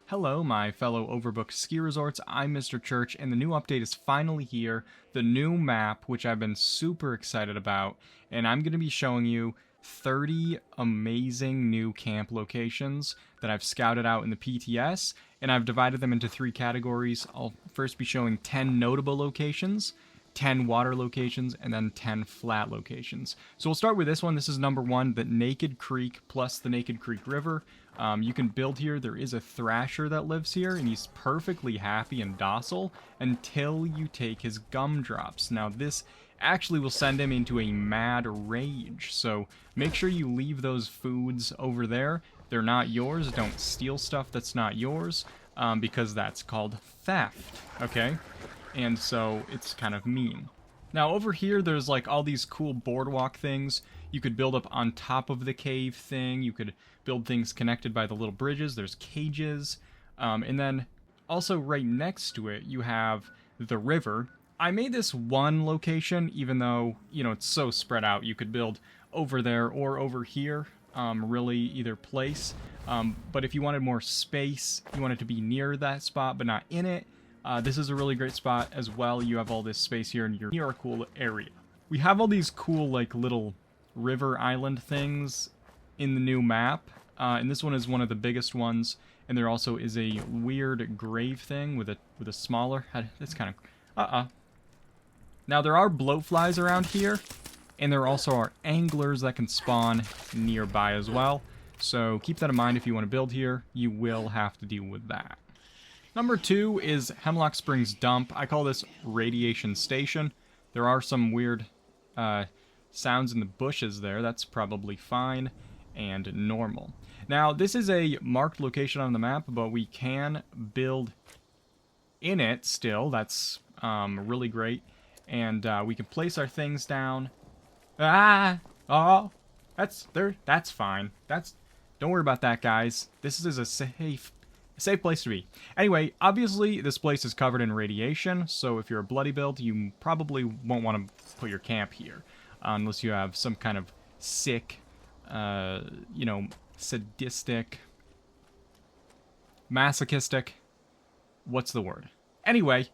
Hello, my fellow overbooked ski resorts. I'm Mr. Church, and the new update is finally here. The new map, which I've been super excited about, and I'm going to be showing you 30 amazing new camp locations that I've scouted out in the PTS, and I've divided them into 3 categories. I'll first be showing 10 notable locations, 10 water locations, and then 10 flat locations. So we'll start with this one. This is number 1, the Naked Creek plus the Naked Creek River. You can build here. There is a thrasher that lives here, and he's perfectly happy and docile until you take his gumdrops. Now, this actually will send him into a mad rage, so make sure you leave those foods over there. They're not yours. Don't steal stuff that's not yours, because that's called theft, okay? And so it's kind of mean. Now, over here, there's like all these cool boardwalk things. You could build up on top of the cave thing. You could build things connected by the little bridges. There's cages. And then also right next to it, you have the river. I made this one location, even though, you know, it's so spread out. You could build over there or over here, really either place. But if you wanted more space, you want it to be near that spot, but not in it, this is a really great spot as well. You have all this space here, and you're near a cool area. We have all these cool, like, little river island things in the new map, and this one is one of the biggest ones. And there also is a weird grave thing with a smaller head. It's kind of Now there are bloatflies around here, and there also are anglers that can spawn nearby as well. So keep that in mind if you want to build here. You will have to deal with that. Number 2 is Hemlock Springs Dump. I call this Radiation Station. There are some weird sounds in the bushes there. That's probably fine and normal. Now, this is a marked location on the map, but we can build in it still. That's really great. And we can place our things down. That's fine. Don't worry about that, guys. This is a safe place to be. Anyway, obviously, this place is covered in radiation, so if you're a bloody build, you probably won't want to put your camp here, unless you have some kind of sick, you know, sadistic, masochistic, what's the word? Anyway,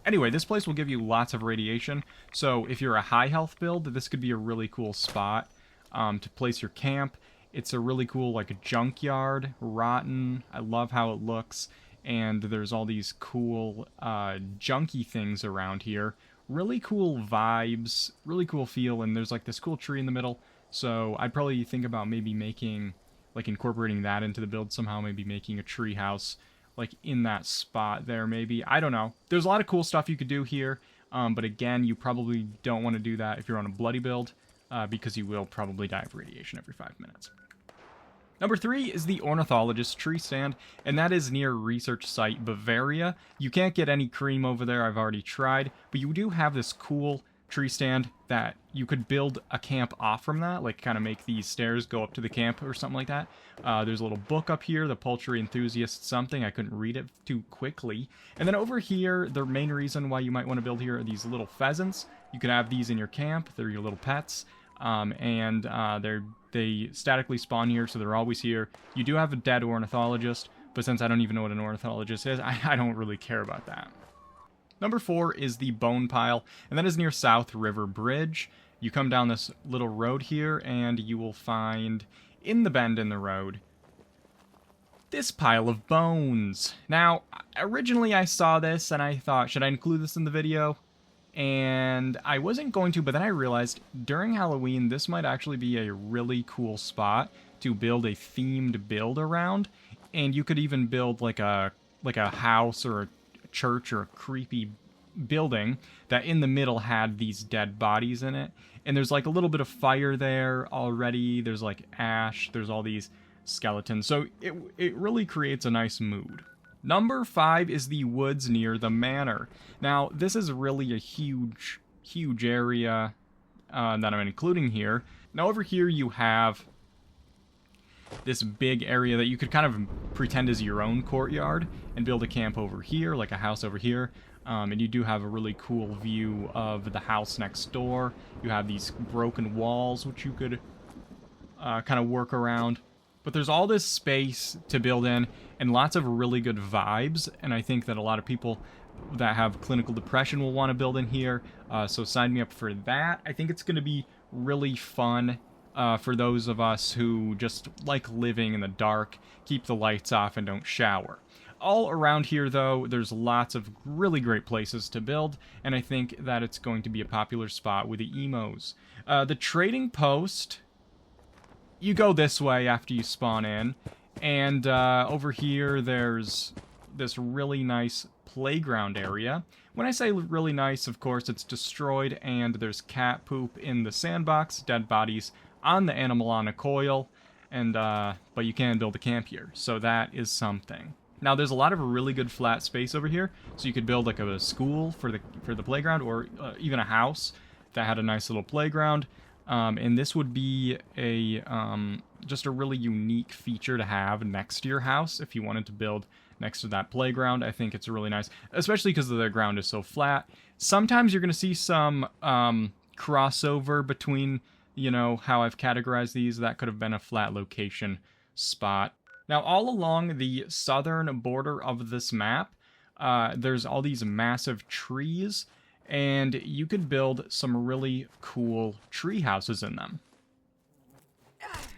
Anyway, this place will give you lots of radiation, so if you're a high health build, this could be a really cool spot to place your camp. It's a really cool, like, a junkyard, rotten. I love how it looks, and there's all these cool junky things around here. Really cool vibes, really cool feel, and there's like this cool tree in the middle. So I'd probably think about maybe making, like, incorporating that into the build somehow, maybe making a tree house, like, in that spot there, maybe. I don't know. There's a lot of cool stuff you could do here, but again, you probably don't want to do that if you're on a bloody build, because you will probably die of radiation every 5 minutes. Number 3 is the ornithologist tree stand, and that is near Research Site Bavaria. You can't get any cream over there, I've already tried, but you do have this cool tree stand that you could build a camp off from that, like kind of make these stairs go up to the camp or something like that. There's a little book up here, The Poultry Enthusiast something. I couldn't read it too quickly. And then over here, the main reason why you might want to build here are these little pheasants. You can have these in your camp. They're your little pets. They statically spawn here, so they're always here. You do have a dead ornithologist, but since I don't even know what an ornithologist is, I don't really care about that. Number 4 is the Bone Pile, and that is near South River Bridge. You come down this little road here, and you will find, in the bend in the road, this pile of bones. Now, originally I saw this, and I thought, should I include this in the video? And I wasn't going to, but then I realized during Halloween, this might actually be a really cool spot to build a themed build around. And you could even build like a house or a church or a creepy building that in the middle had these dead bodies in it. And there's like a little bit of fire there already. There's like ash. There's all these skeletons. So it really creates a nice mood. Number 5 is the woods near the manor. Now, this is really a huge area that I'm including here. Now, over here you have this big area that you could kind of pretend is your own courtyard and build a camp over here, like a house over here. And you do have a really cool view of the house next door. You have these broken walls, which you could kind of work around. But there's all this space to build in and lots of really good vibes, and I think that a lot of people that have clinical depression will want to build in here, so sign me up for that. I think it's going to be really fun for those of us who just like living in the dark, keep the lights off, and don't shower. All around here, though, there's lots of really great places to build, and I think that it's going to be a popular spot with the emos. The trading post, you go this way after you spawn in, and over here there's this really nice playground area. When I say really nice, of course, it's destroyed, and there's cat poop in the sandbox, dead bodies on the animal on a coil, and but you can build a camp here, so that is something. Now, there's a lot of really good flat space over here, so you could build like a school for the playground, or even a house that had a nice little playground. And this would be a just a really unique feature to have next to your house if you wanted to build next to that playground. I think it's really nice, especially because the ground is so flat. Sometimes you're going to see some crossover between, you know, how I've categorized these. That could have been a flat location spot. Now, all along the southern border of this map, there's all these massive trees, and you could build some really cool tree houses in them.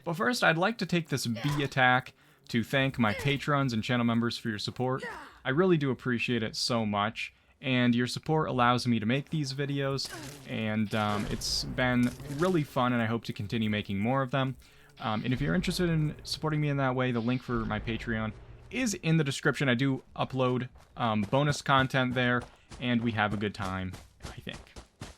But first, I'd like to take this bee attack to thank my patrons and channel members for your support. I really do appreciate it so much, and your support allows me to make these videos, and it's been really fun, and I hope to continue making more of them. And if you're interested in supporting me in that way, the link for my Patreon is in the description. I do upload bonus content there, and we have a good time, I think.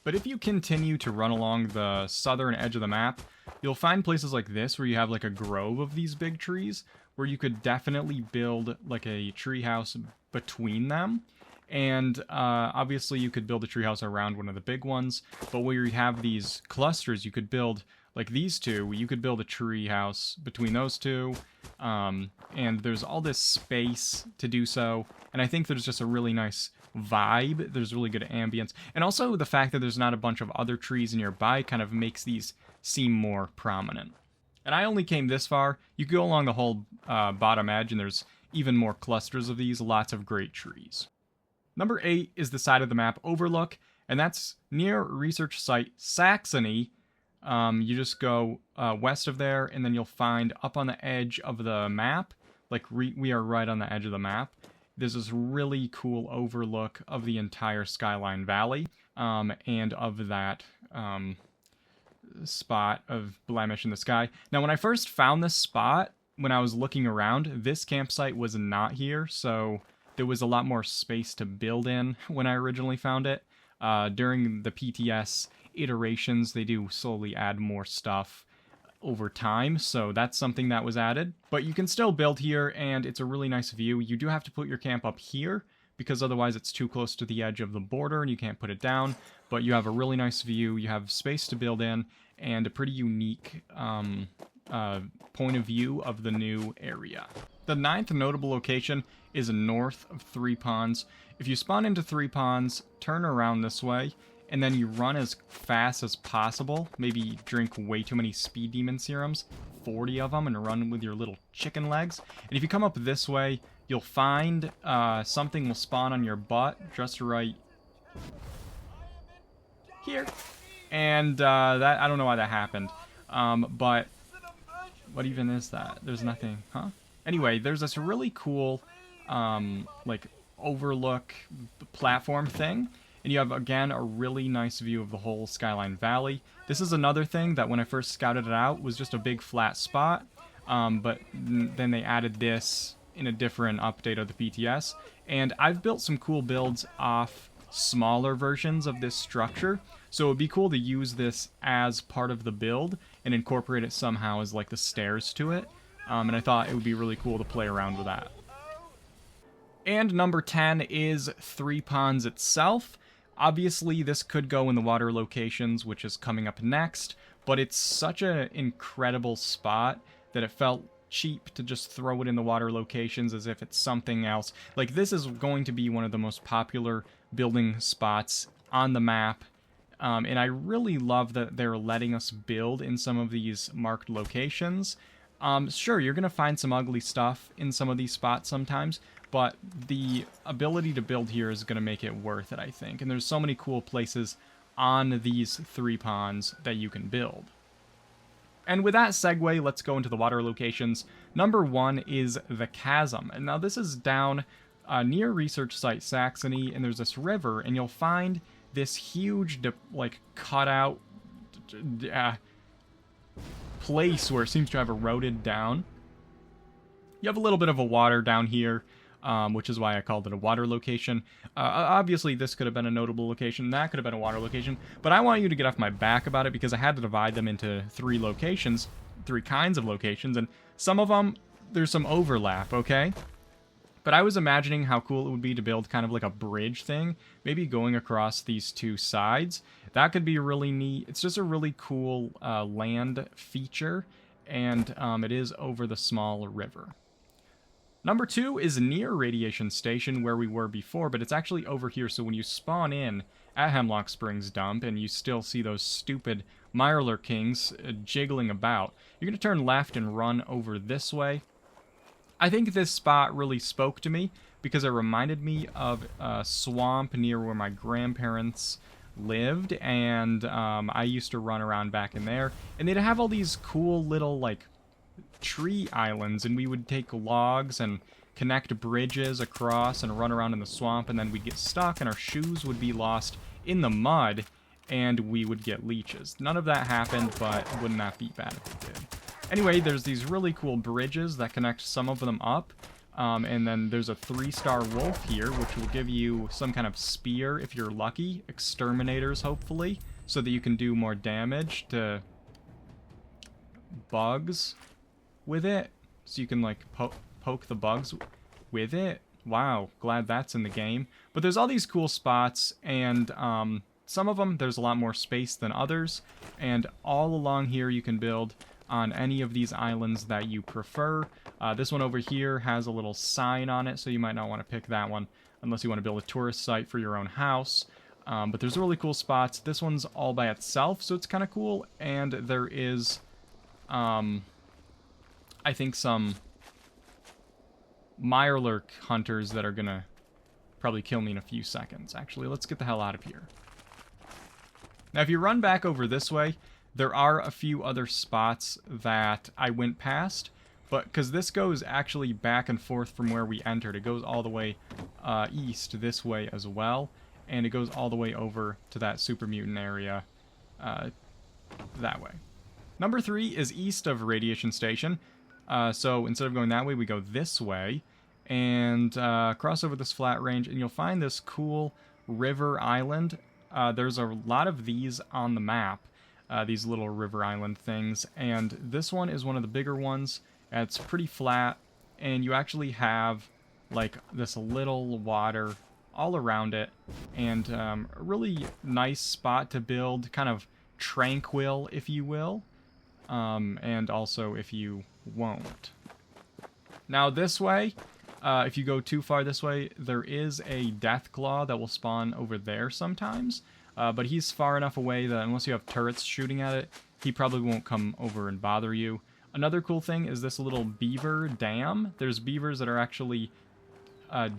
But if you continue to run along the southern edge of the map, you'll find places like this where you have like a grove of these big trees, where you could definitely build like a treehouse between them. And obviously you could build a treehouse around one of the big ones, but where you have these clusters, you could build, like these two, you could build a tree house between those two, and there's all this space to do so, and I think there's just a really nice vibe. There's really good ambience, and also the fact that there's not a bunch of other trees nearby kind of makes these seem more prominent. And I only came this far. You could go along the whole bottom edge, and there's even more clusters of these, lots of great trees. Number 8 is the side of the map overlook, and that's near research site Saxony. You just go west of there, and then you'll find up on the edge of the map, like we are right on the edge of the map, there's this really cool overlook of the entire Skyline Valley, and of that spot of blemish in the sky. Now, when I first found this spot, when I was looking around, this campsite was not here, so there was a lot more space to build in when I originally found it. During the PTS iterations, they do slowly add more stuff over time, so that's something that was added. But you can still build here, and it's a really nice view. You do have to put your camp up here, because otherwise it's too close to the edge of the border and you can't put it down. But you have a really nice view, you have space to build in, and a pretty unique point of view of the new area. The 9th notable location is north of Three Ponds. If you spawn into Three Ponds, turn around this way, and then you run as fast as possible. Maybe drink way too many speed demon serums, 40 of them, and run with your little chicken legs. And if you come up this way, you'll find something will spawn on your butt just right here. And that, I don't know why that happened. But what even is that? There's nothing, huh? Anyway, there's this really cool like overlook platform thing. And you have, again, a really nice view of the whole Skyline Valley. This is another thing that when I first scouted it out was just a big flat spot. But then they added this in a different update of the PTS. And I've built some cool builds off smaller versions of this structure. So it would be cool to use this as part of the build and incorporate it somehow as like the stairs to it. And I thought it would be really cool to play around with that. And number 10 is Three Ponds itself. Obviously, this could go in the water locations, which is coming up next, but it's such an incredible spot that it felt cheap to just throw it in the water locations as if it's something else. Like, this is going to be one of the most popular building spots on the map, and I really love that they're letting us build in some of these marked locations. Sure, you're going to find some ugly stuff in some of these spots sometimes, but the ability to build here is going to make it worth it, I think. And there's so many cool places on these 3 ponds that you can build. And with that segue, let's go into the water locations. Number 1 is the chasm. And now this is down near research site Saxony, and there's this river, and you'll find this huge, like, cutout place where it seems to have eroded down. You have a little bit of a water down here, which is why I called it a water location. Obviously, this could have been a notable location. That could have been a water location. But I want you to get off my back about it because I had to divide them into 3 locations, 3 kinds of locations. And some of them, there's some overlap, okay? But I was imagining how cool it would be to build kind of like a bridge thing, maybe going across these 2 sides. That could be really neat. It's just a really cool land feature, and it is over the small river. Number 2 is near Radiation Station, where we were before, but it's actually over here. So when you spawn in at Hemlock Springs Dump, and you still see those stupid Mirelurk Kings jiggling about, you're going to turn left and run over this way. I think this spot really spoke to me because it reminded me of a swamp near where my grandparents lived, and I used to run around back in there, and they'd have all these cool little, like, tree islands, and we would take logs and connect bridges across and run around in the swamp, and then we'd get stuck, and our shoes would be lost in the mud, and we would get leeches. None of that happened, but wouldn't that be bad if it did? Anyway, there's these really cool bridges that connect some of them up, and then there's a 3-star wolf here, which will give you some kind of spear if you're lucky, exterminators hopefully, so that you can do more damage to bugs with it, so you can like poke the bugs with it. Wow, glad that's in the game. But there's all these cool spots, and some of them there's a lot more space than others, and all along here you can build on any of these islands that you prefer. This one over here has a little sign on it, so you might not want to pick that one unless you want to build a tourist site for your own house. But there's really cool spots. This one's all by itself, so it's kind of cool, and there is I think some Mirelurk hunters that are gonna probably kill me in a few seconds. Actually, let's get the hell out of here. Now, if you run back over this way, there are a few other spots that I went past, but because this goes actually back and forth from where we entered. It goes all the way east this way as well, and it goes all the way over to that super mutant area that way. Number 3 is east of Radiation Station. So instead of going that way, we go this way and cross over this flat range, and you'll find this cool river island. There's a lot of these on the map, these little river island things, and this one is one of the bigger ones. It's pretty flat, and you actually have like this little water all around it, and a really nice spot to build, kind of tranquil, if you will, and also if you won't. Now this way, if you go too far this way, there is a Deathclaw that will spawn over there sometimes, but he's far enough away that unless you have turrets shooting at it, he probably won't come over and bother you. Another cool thing is this little beaver dam. There's beavers that are actually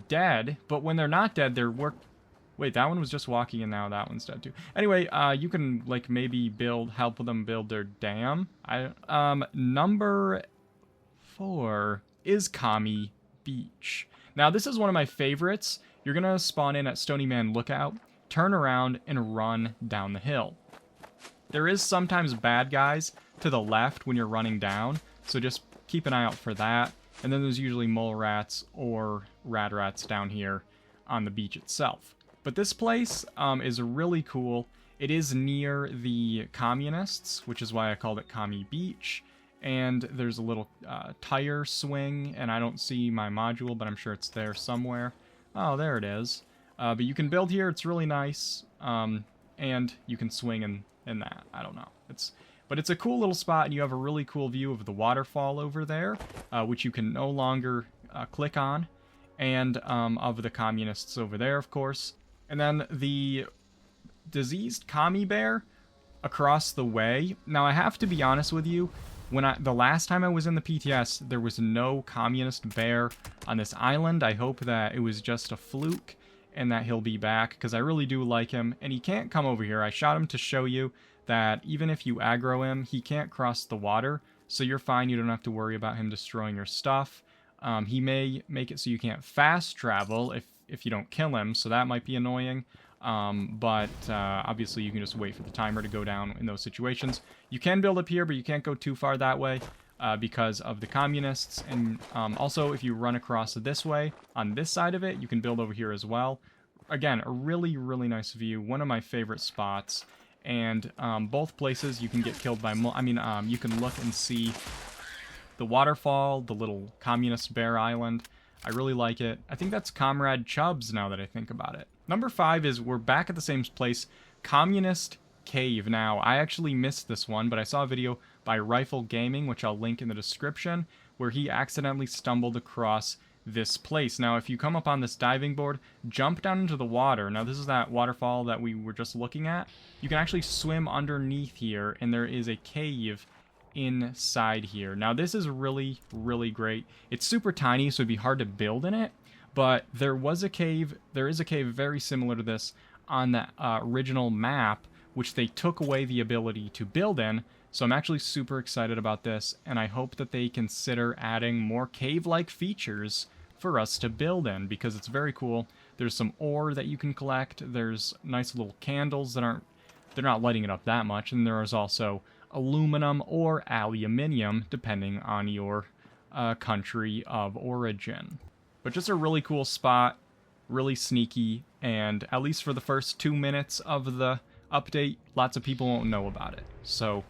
dead, but when they're not dead, they're Wait, that one was just walking, and now that one's dead too. Anyway, you can like maybe help them build their dam. Number 4 is Commie Beach. Now this is one of my favorites. You're gonna spawn in at Stony Man Lookout, turn around, and run down the hill. There is sometimes bad guys to the left when you're running down, so just keep an eye out for that. And then there's usually mole rats or rad rats down here on the beach itself. But this place is really cool. It is near the communists, which is why I called it Commie Beach. And there's a little tire swing, and I don't see my module, but I'm sure it's there somewhere. Oh, there it is. But you can build here. It's really nice, and you can swing in that. I don't know. But it's a cool little spot, and you have a really cool view of the waterfall over there, which you can no longer click on, and of the communists over there, of course. And then the diseased commie bear across the way. Now, I have to be honest with you. The last time I was in the PTS, there was no communist bear on this island. I hope that it was just a fluke and that he'll be back, because I really do like him. And he can't come over here. I shot him to show you that even if you aggro him, he can't cross the water. So you're fine. You don't have to worry about him destroying your stuff. He may make it so you can't fast travel if you don't kill him, so that might be annoying. But obviously you can just wait for the timer to go down in those situations. You can build up here, but you can't go too far that way because of the communists. And also, if you run across this way, on this side of it, you can build over here as well. Again, a really, really nice view. One of my favorite spots. And both places you can get killed by... you can look and see the waterfall, the little communist bear island. I really like it. I think that's Comrade Chubbs now that I think about it. Number 5 is we're back at the same place, Communist Cave. Now, I actually missed this one, but I saw a video by Rifle Gaming, which I'll link in the description, where he accidentally stumbled across this place. Now, if you come up on this diving board, jump down into the water. Now, this is that waterfall that we were just looking at. You can actually swim underneath here, and there is a cave inside here. Now, this is really, really great. It's super tiny, so it'd be hard to build in it, but there is a cave very similar to this on the original map, which they took away the ability to build in. So I'm actually super excited about this, and I hope that they consider adding more cave-like features for us to build in, because it's very cool. There's some ore that you can collect. There's nice little candles that they're not lighting it up that much, and there is also aluminum or aluminium, depending on your country of origin. But just a really cool spot, really sneaky, and at least for the first 2 minutes of the update, lots of people won't know about it. So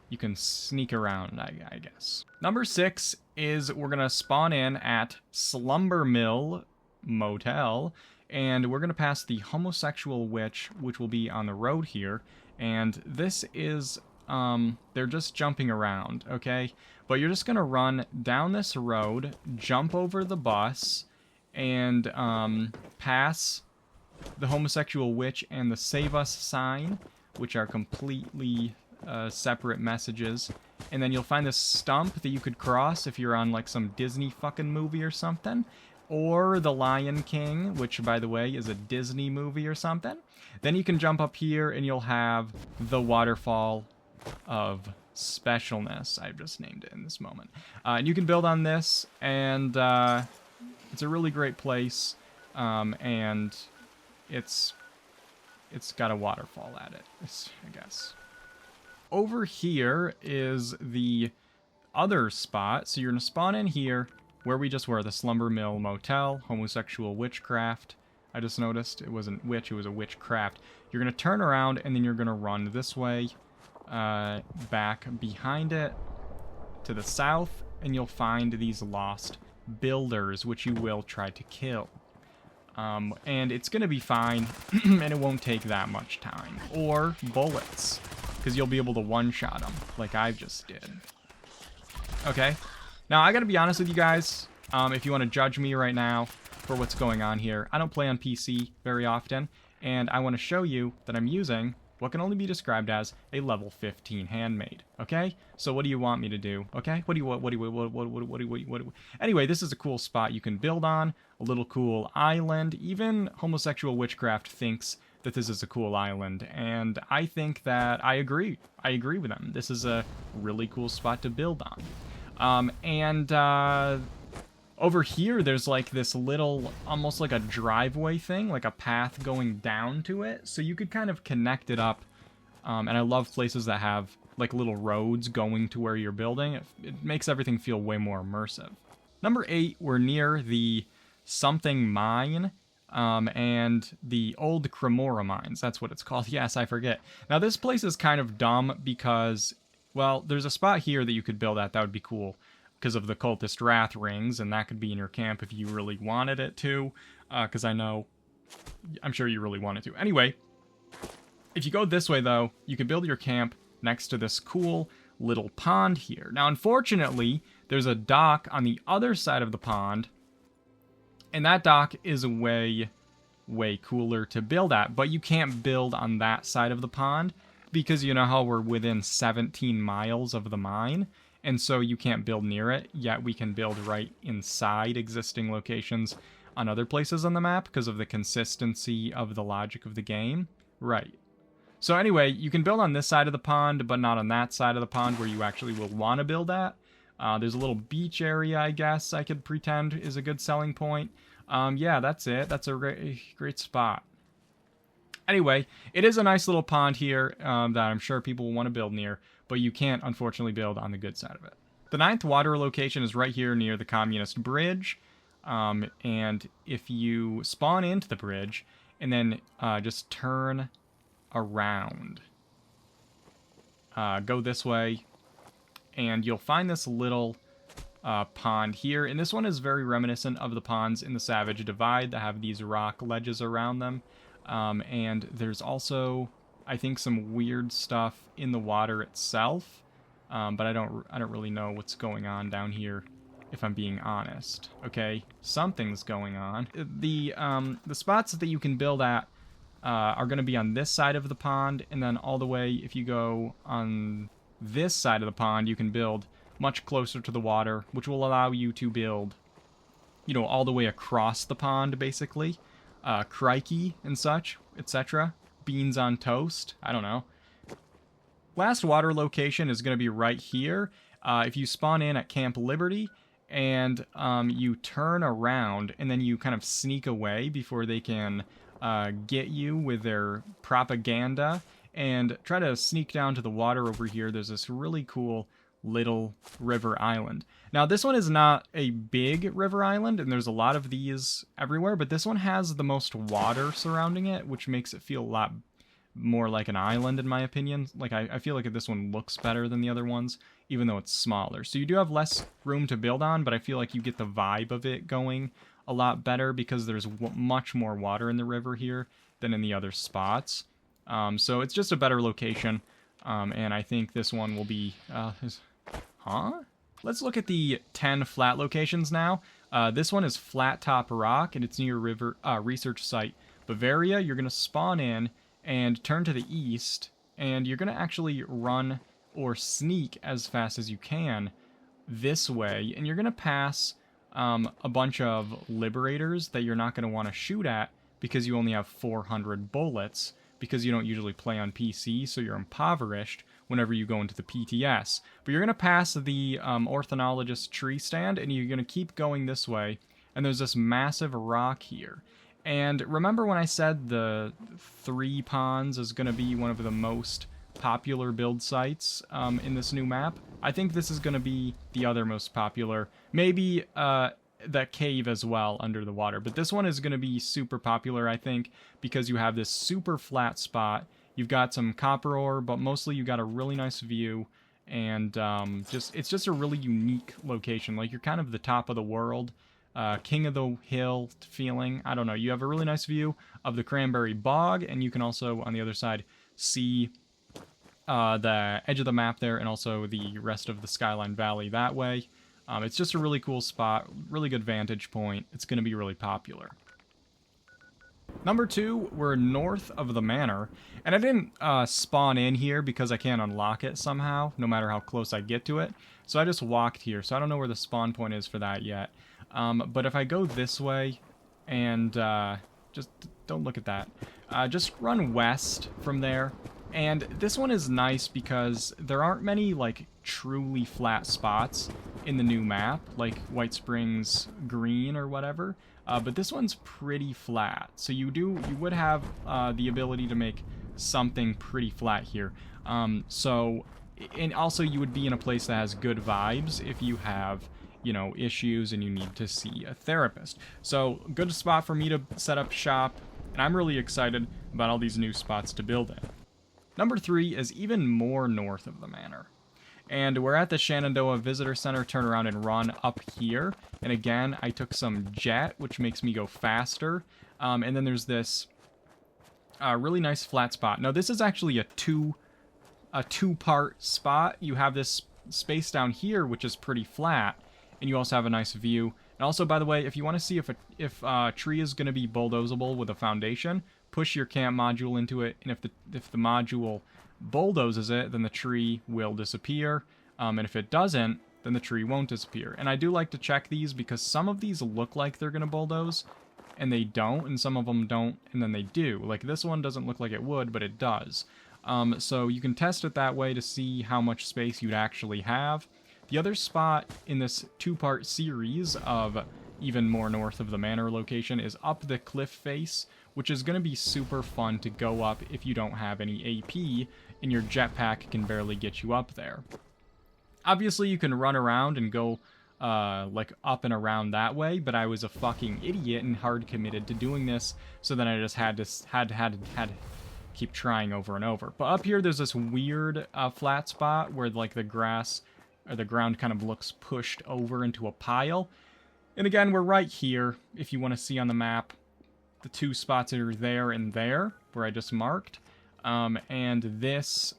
you can sneak around, I guess. Number 6 is we're going to spawn in at Slumber Mill Motel, and we're going to pass the homosexual witch, which will be on the road here. And this is, they're just jumping around, okay? But you're just going to run down this road, jump over the bus, and pass the homosexual witch and the Save Us sign, which are completely separate messages. And then you'll find this stump that you could cross if you're on like some Disney fucking movie or something. Or The Lion King, which by the way is a Disney movie or something. Then you can jump up here and you'll have the waterfall of specialness. I've just named it in this moment. And you can build on this, and it's a really great place. And it's got a waterfall at it, I guess. Over here is the other spot. So you're going to spawn in here where we just were, the Slumber Mill Motel, homosexual witchcraft. I just noticed it wasn't witch, it was a witchcraft. You're going to turn around and then you're going to run this way, back behind it to the south, and you'll find these lost builders, which you will try to kill. And it's going to be fine, and it won't take that much time. Or bullets, because you'll be able to one-shot them, like I just did. Okay, now I gotta be honest with you guys, if you want to judge me right now for what's going on here, I don't play on PC very often, and I want to show you that I'm using what can only be described as a level 15 handmade, okay? So what do you want me to do, okay? Anyway, this is a cool spot you can build on, a little cool island. Even homosexual witchcraft thinks that this is a cool island, and I think that I agree. I agree with them. This is a really cool spot to build on. Over here, there's like this little, almost like a driveway thing, like a path going down to it. So you could kind of connect it up. And I love places that have like little roads going to where you're building. It makes everything feel way more immersive. Number 8, we're near the something mine, and the old Cremora mines. That's what it's called. Yes, I forget. Now this place is kind of dumb because, well, there's a spot here that you could build at. That would be cool, because of the cultist wrath rings, and that could be in your camp if you really wanted it to, because I'm sure you really wanted to. Anyway, if you go this way though, you can build your camp next to this cool little pond here. Now unfortunately, there's a dock on the other side of the pond, and that dock is way cooler to build at, but you can't build on that side of the pond, because you know how we're within 17 miles of the mine. and so you can't build near it, yet we can build right inside existing locations on other places on the map because of the consistency of the logic of the game. Right. So anyway, you can build on this side of the pond, but not on that side of the pond where you actually will want to build at. There's a little beach area, I guess, I could pretend is a good selling point. Yeah, that's it. That's a great spot. Anyway, it is a nice little pond here that I'm sure people will want to build near, but you can't, unfortunately, build on the good side of it. The 9th water location is right here near the Communist Bridge, and if you spawn into the bridge and then just turn around, go this way, and you'll find this little pond here, and this one is very reminiscent of the ponds in the Savage Divide that have these rock ledges around them. And there's also, I think, some weird stuff in the water itself, but I don't really know what's going on down here, if I'm being honest. Okay, something's going on. The spots that you can build at are going to be on this side of the pond, and then all the way, if you go on this side of the pond, you can build much closer to the water, which will allow you to build, you know, all the way across the pond, basically. Crikey and such, etc. Beans on toast, I don't know. Last water location is going to be right here. If you spawn in at Camp Liberty and you turn around and then you kind of sneak away before they can get you with their propaganda and try to sneak down to the water over here, there's this really cool little river island. Now, this one is not a big river island, and there's a lot of these everywhere, but this one has the most water surrounding it, which makes it feel a lot more like an island, in my opinion. Like, I feel like this one looks better than the other ones, even though it's smaller. So you do have less room to build on, but I feel like you get the vibe of it going a lot better because there's much more water in the river here than in the other spots. So it's just a better location, and I think this one will be... Huh? Let's look at the 10 flat locations now. This one is Flat Top Rock, and it's near research site Bavaria. You're going to spawn in and turn to the east, and you're going to actually run or sneak as fast as you can this way, and you're going to pass a bunch of liberators that you're not going to want to shoot at because you only have 400 bullets, because you don't usually play on PC, so you're impoverished whenever you go into the PTS. But you're going to pass the ornithologist tree stand, and you're going to keep going this way, and there's this massive rock here. And remember when I said the 3 ponds is going to be one of the most popular build sites in this new map? I think this is going to be the other most popular. Maybe that cave as well under the water, but this one is going to be super popular, I think, because you have this super flat spot. You've got some copper ore, but mostly you got a really nice view, and it's just a really unique location. Like, you're kind of the top of the world, king of the hill feeling. I don't know. You have a really nice view of the Cranberry Bog, and you can also on the other side see the edge of the map there, and also the rest of the Skyline Valley that way. It's just a really cool spot, really good vantage point. It's going to be really popular. Number 2, we're north of the manor, and I didn't spawn in here because I can't unlock it somehow, no matter how close I get to it. So I just walked here, so I don't know where the spawn point is for that yet. But if I go this way, and just don't look at that, just run west from there. And this one is nice because there aren't many, like, truly flat spots in the new map, like White Springs Green or whatever. But this one's pretty flat, so you would have the ability to make something pretty flat here. And also you would be in a place that has good vibes if you have, you know, issues and you need to see a therapist. So good spot for me to set up shop, and I'm really excited about all these new spots to build in. Number 3 is even more north of the manor. And we're at the Shenandoah Visitor Center. Turn around and run up here. And again, I took some jet, which makes me go faster. And then there's this really nice flat spot. Now, this is actually a two-part spot. You have this space down here, which is pretty flat. And you also have a nice view. And also, by the way, if you want to see if a tree is going to be bulldozable with a foundation, push your camp module into it, and if the module bulldozes it, then the tree will disappear. And if it doesn't, then the tree won't disappear. And I do like to check these because some of these look like they're going to bulldoze, and they don't, and some of them don't, and then they do. Like this one doesn't look like it would, but it does. So you can test it that way to see how much space you'd actually have. The other spot in this two-part series of even more north of the manor location is up the cliff face, which is going to be super fun to go up if you don't have any AP, and your jetpack can barely get you up there. Obviously, you can run around and go like up and around that way, but I was a fucking idiot and hard committed to doing this, so then I just had to keep trying over and over. But up here, there's this weird flat spot where like the grass or the ground kind of looks pushed over into a pile. And again, we're right here, if you want to see on the map, the two spots that are there and there, where I just marked. And this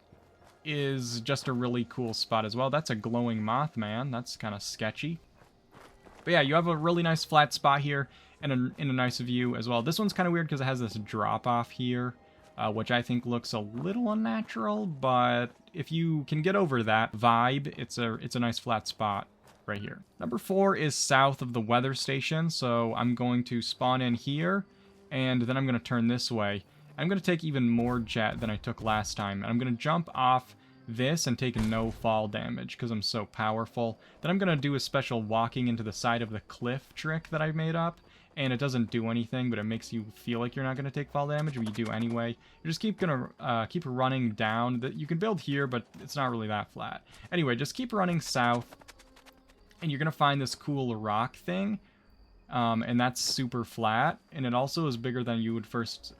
is just a really cool spot as well. That's a glowing Mothman. That's kind of sketchy. But yeah, you have a really nice flat spot here, and in a nice view as well. This one's kind of weird because it has this drop-off here, which I think looks a little unnatural, but if you can get over that vibe, it's a nice flat spot right here. Number 4 is south of the weather station, so I'm going to spawn in here, and then I'm going to turn this way. I'm going to take even more jet than I took last time, and I'm going to jump off this and take no fall damage because I'm so powerful. Then I'm going to do a special walking into the side of the cliff trick that I made up, and it doesn't do anything, but it makes you feel like you're not going to take fall damage, but you do anyway. You just keep running down. You can build here, but it's not really that flat. Anyway, just keep running south, and you're going to find this cool rock thing, and that's super flat, and it also is bigger than you would first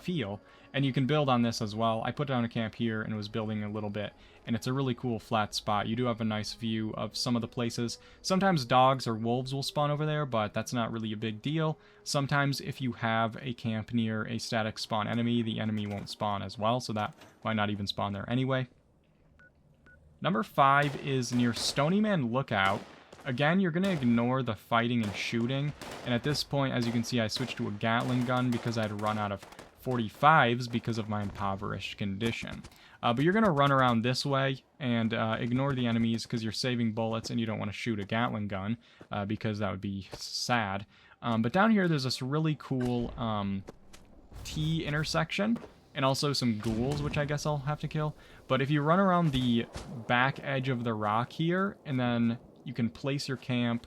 feel, and you can build on this as well. I put down a camp here and was building a little bit, and it's a really cool flat spot. You do have a nice view of some of the places. Sometimes dogs or wolves will spawn over there, but that's not really a big deal. Sometimes if you have a camp near a static spawn enemy, the enemy won't spawn as well, so that might not even spawn there anyway. Number 5 is near Stony Man Lookout. Again, you're going to ignore the fighting and shooting, and at this point, as you can see, I switched to a Gatling gun because I'd run out of 45s because of my impoverished condition. But you're going to run around this way and ignore the enemies because you're saving bullets and you don't want to shoot a Gatling gun because that would be sad. But down here, there's this really cool T intersection, and also some ghouls, which I guess I'll have to kill. But if you run around the back edge of the rock here, and then you can place your camp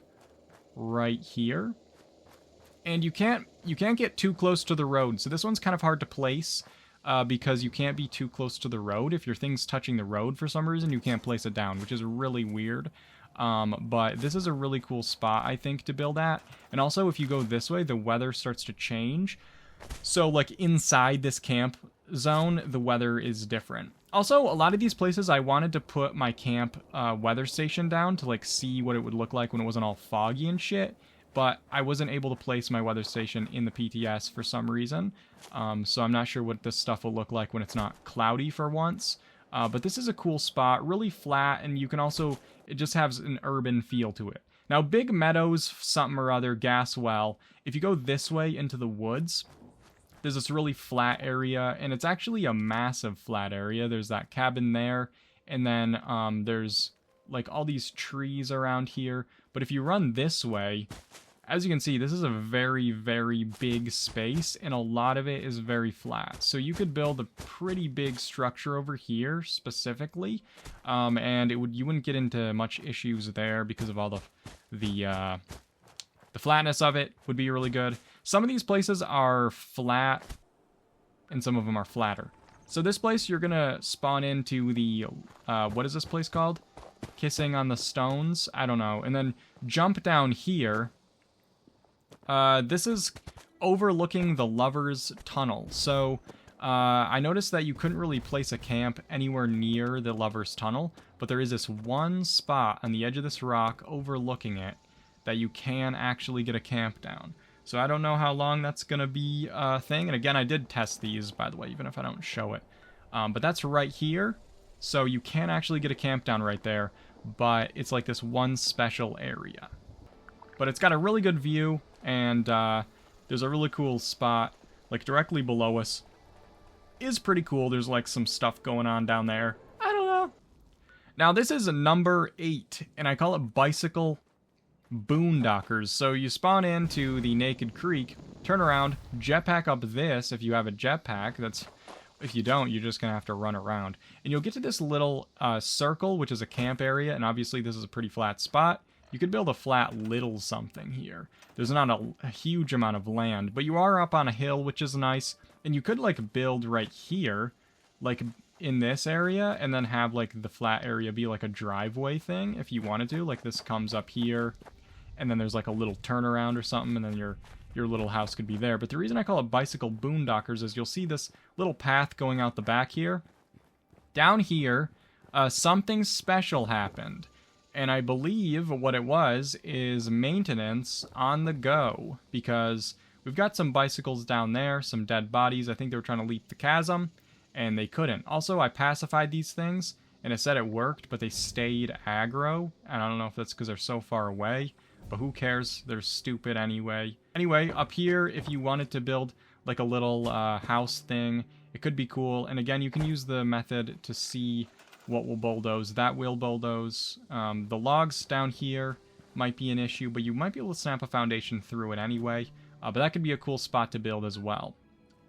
right here. And you can't get too close to the road. So this one's kind of hard to place because you can't be too close to the road. If your thing's touching the road for some reason, you can't place it down, which is really weird. But this is a really cool spot, I think, to build at. And also, if you go this way, the weather starts to change. So, like, inside this camp zone, the weather is different. Also, a lot of these places, I wanted to put my camp weather station down to, like, see what it would look like when it wasn't all foggy and shit. But I wasn't able to place my weather station in the PTS for some reason. So I'm not sure what this stuff will look like when it's not cloudy for once. But this is a cool spot, really flat, and you can also, it just has an urban feel to it. Now, Big Meadows, something or other, gas well, if you go this way into the woods, there's this really flat area, and it's actually a massive flat area. There's that cabin there, and then there's like all these trees around here. But if you run this way, as you can see, this is a very, very big space, and a lot of it is very flat. So you could build a pretty big structure over here, specifically, and you wouldn't get into much issues there because of all the flatness of it would be really good. Some of these places are flat, and some of them are flatter. So this place, you're gonna spawn into the, what is this place called? Kissing on the Stones? I don't know. And then jump down here. This is overlooking the Lover's Tunnel. So, I noticed that you couldn't really place a camp anywhere near the Lover's Tunnel, but there is this one spot on the edge of this rock overlooking it that you can actually get a camp down. So I don't know how long that's going to be a thing. And again, I did test these, by the way, even if I don't show it. But that's right here. So you can actually get a camp down right there, but it's like this one special area. But it's got a really good view, and there's a really cool spot, like directly below us. Is pretty cool. There's like some stuff going on down there. I don't know. Now this is number 8, and I call it bicycle boondockers. So you spawn into the Naked Creek, turn around, jetpack up this if you have a jetpack. If you don't, you're just going to have to run around. And you'll get to this little circle, which is a camp area, and obviously this is a pretty flat spot. You could build a flat little something here. There's not a huge amount of land, but you are up on a hill, which is nice. And you could, like, build right here, like, in this area, and then have, like, the flat area be, like, a driveway thing, if you wanted to. Like, this comes up here, and then there's, like, a little turnaround or something, and then your little house could be there. But the reason I call it bicycle boondockers is you'll see this little path going out the back here. Down here, something special happened. And I believe what it was is maintenance on the go, because we've got some bicycles down there, some dead bodies. I think they were trying to leap the chasm, and they couldn't. Also, I pacified these things, and it said it worked, but they stayed aggro. And I don't know if that's because they're so far away, but who cares? They're stupid anyway. Anyway, up here, if you wanted to build like a little house thing, it could be cool. And again, you can use the method to see what will bulldoze. That will bulldoze. The logs down here might be an issue, but you might be able to snap a foundation through it anyway. But that could be a cool spot to build as well.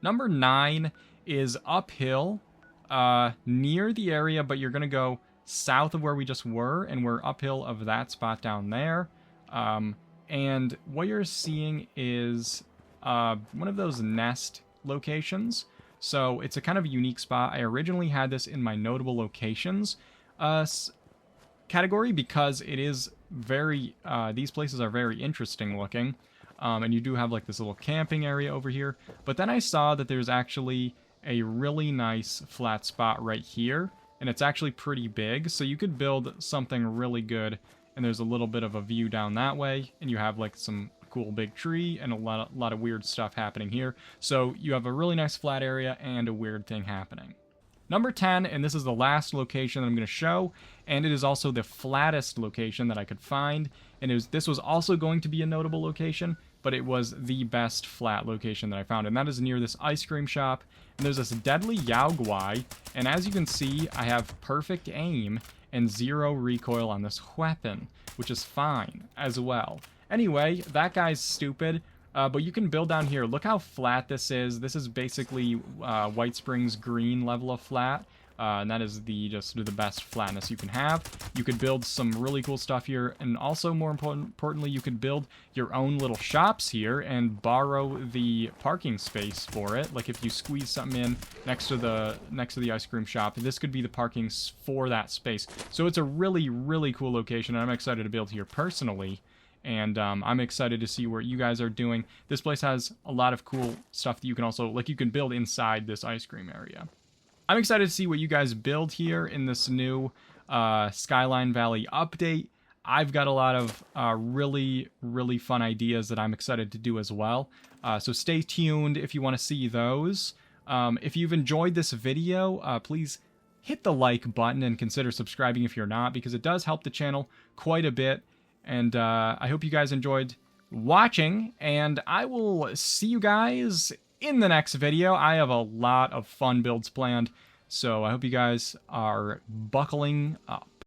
Number 9 is uphill near the area, but you're going to go south of where we just were, and we're uphill of that spot down there. And what you're seeing is one of those nest locations. So it's a kind of a unique spot. I originally had this in my notable locations category because it is very, these places are very interesting looking. And you do have like this little camping area over here. But then I saw that there's actually a really nice flat spot right here. And it's actually pretty big. So you could build something really good. And there's a little bit of a view down that way. And you have like some cool big tree and a lot of weird stuff happening here. So you have a really nice flat area and a weird thing happening. Number 10, and this is the last location that I'm going to show, and it is also the flattest location that I could find. And this was also going to be a notable location, but it was the best flat location that I found, and that is near this ice cream shop. And there's this deadly Yaogwai, and as you can see, I have perfect aim and 0 recoil on this weapon, which is fine as well. Anyway, that guy's stupid, but you can build down here. Look how flat this is. This is basically White Springs green level of flat, and that is just the best flatness you can have. You could build some really cool stuff here, and also more importantly, you could build your own little shops here and borrow the parking space for it. Like if you squeeze something in next to the ice cream shop, this could be the parking for that space. So it's a really, really cool location, and I'm excited to build here personally. And I'm excited to see what you guys are doing. This place has a lot of cool stuff that you can also, like you can build inside this ice cream area. I'm excited to see what you guys build here in this new Skyline Valley update. I've got a lot of really, really fun ideas that I'm excited to do as well. So stay tuned if you want to see those. If you've enjoyed this video, please hit the like button and consider subscribing if you're not, because it does help the channel quite a bit. And I hope you guys enjoyed watching, and I will see you guys in the next video. I have a lot of fun builds planned, so I hope you guys are buckling up.